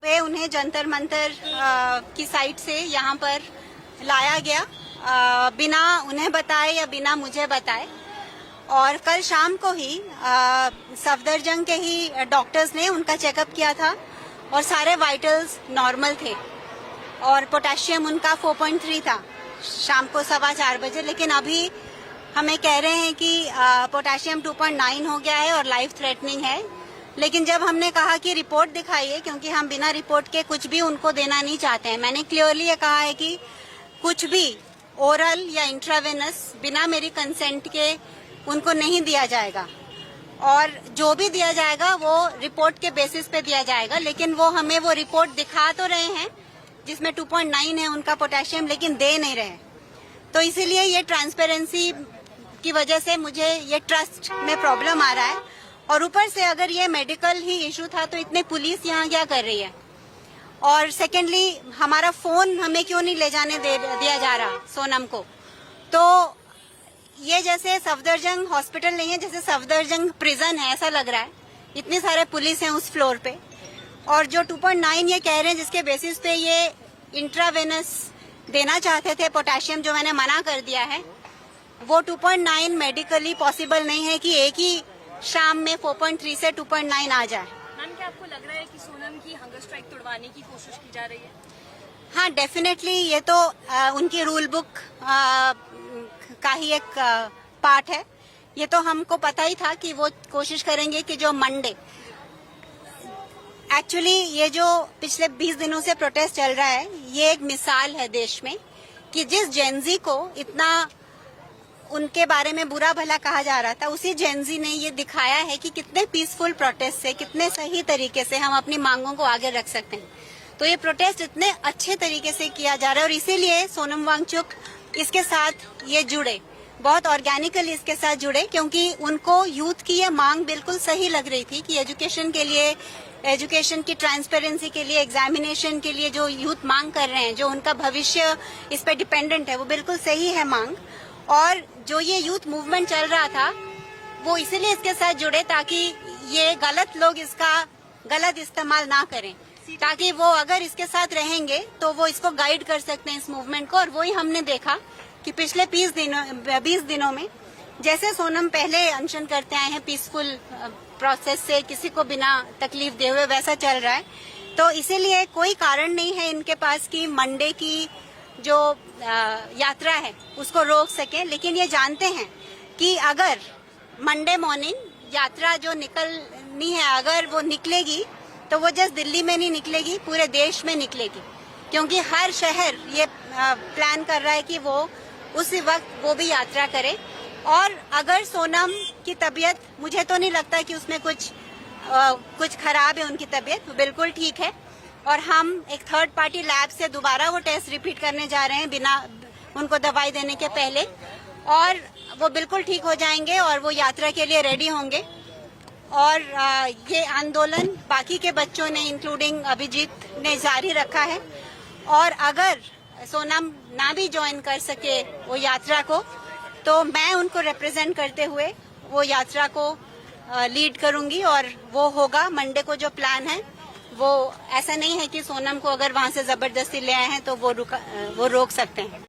वे उन्हें जंतर मंतर की साइट से यहाँ पर लाया गया बिना उन्हें बताए या बिना मुझे बताए। और कल शाम को ही सफदरजंग के ही डॉक्टर्स ने उनका चेकअप किया था और सारे वाइटल्स नॉर्मल थे और पोटेशियम उनका 4.3 था शाम को 4:15 बजे। लेकिन अभी हमें कह रहे हैं कि पोटेशियम 2.9 हो गया है और लाइफ थ्रेटनिंग है। लेकिन जब हमने कहा कि रिपोर्ट दिखाइए, क्योंकि हम बिना रिपोर्ट के कुछ भी उनको देना नहीं चाहते हैं, मैंने क्लियरली ये कहा है कि कुछ भी ओरल या इंट्रावेनस बिना मेरी कंसेंट के उनको नहीं दिया जाएगा और जो भी दिया जाएगा वो रिपोर्ट के बेसिस पे दिया जाएगा। लेकिन वो हमें वो रिपोर्ट दिखा तो रहे हैं जिसमें 2.9 है उनका पोटेशियम, लेकिन दे नहीं रहे। तो इसीलिए ये ट्रांसपेरेंसी की वजह से मुझे ये ट्रस्ट में प्रॉब्लम आ रहा है। और ऊपर से अगर ये मेडिकल ही इशू था तो इतने पुलिस यहाँ क्या कर रही है? और सेकेंडली हमारा फोन हमें क्यों नहीं ले जाने दिया जा रहा सोनम को? तो ये जैसे सफदरजंग हॉस्पिटल नहीं है, जैसे सफदरजंग प्रिजन है ऐसा लग रहा है। इतने सारे पुलिस हैं उस फ्लोर पे और जो 2.9 ये कह रहे हैं जिसके बेसिस पे ये इंट्रावेनस देना चाहते थे पोटेशियम, जो मैंने मना कर दिया है, वो 2.9 मेडिकली पॉसिबल नहीं है कि एक ही शाम में 4.3 से 2.9 आ जाए। मैम, क्या आपको लग रहा है कि सोनम की हंगर स्ट्राइक तोड़वाने की कोशिश की जा रही है? हाँ, डेफिनेटली ये तो उनकी रूल बुक का ही एक पार्ट है। ये तो हमको पता ही था कि वो कोशिश करेंगे कि जो मंडे, एक्चुअली ये जो पिछले 20 दिनों से प्रोटेस्ट चल रहा है, ये एक मिसाल है देश में कि जिस जेनजी को इतना उनके बारे में बुरा भला कहा जा रहा था, उसी जेनजी ने ये दिखाया है कि कितने पीसफुल प्रोटेस्ट से, कितने सही तरीके से हम अपनी मांगों को आगे रख सकते हैं। तो ये प्रोटेस्ट इतने अच्छे तरीके से किया जा रहा है और इसीलिए सोनम वांगचुक इसके साथ ये जुड़े, बहुत ऑर्गेनिकली इसके साथ जुड़े, क्योंकि उनको यूथ की ये मांग बिल्कुल सही लग रही थी कि एजुकेशन के लिए, एजुकेशन की ट्रांसपेरेंसी के लिए, एग्जामिनेशन के लिए जो यूथ मांग कर रहे हैं, जो उनका भविष्य इस पे डिपेंडेंट है, वो बिल्कुल सही है मांग। और जो ये यूथ मूवमेंट चल रहा था वो इसीलिए इसके साथ जुड़े ताकि ये गलत लोग इसका गलत इस्तेमाल ना करें, ताकि वो अगर इसके साथ रहेंगे तो वो इसको गाइड कर सकते हैं इस मूवमेंट को। और वही हमने देखा कि पिछले 20 दिनों में जैसे सोनम पहले अनशन करते आए हैं पीसफुल प्रोसेस से, किसी को बिना तकलीफ दे हुए, वैसा चल रहा है। तो इसीलिए कोई कारण नहीं है इनके पास कि मंडे की जो यात्रा है उसको रोक सके। लेकिन ये जानते हैं कि अगर मंडे मॉर्निंग यात्रा जो निकलनी है, अगर वो निकलेगी तो वो जस्ट दिल्ली में नहीं निकलेगी, पूरे देश में निकलेगी, क्योंकि हर शहर ये प्लान कर रहा है कि वो उसी वक्त वो भी यात्रा करे। और अगर सोनम की तबीयत, मुझे तो नहीं लगता कि उसमें कुछ खराब है, उनकी तबीयत बिल्कुल ठीक है। और हम एक थर्ड पार्टी लैब से दोबारा वो टेस्ट रिपीट करने जा रहे हैं बिना उनको दवाई देने के पहले, और वो बिल्कुल ठीक हो जाएंगे और वो यात्रा के लिए रेडी होंगे। और ये आंदोलन बाकी के बच्चों ने, इंक्लूडिंग अभिजीत ने, जारी रखा है। और अगर सोनम ना भी ज्वाइन कर सके वो यात्रा को, तो मैं उनको रिप्रेजेंट करते हुए वो यात्रा को लीड करूंगी और वो होगा। मंडे को जो प्लान है वो ऐसा नहीं है कि सोनम को अगर वहां से जबरदस्ती ले आए हैं तो वो रोक सकते हैं।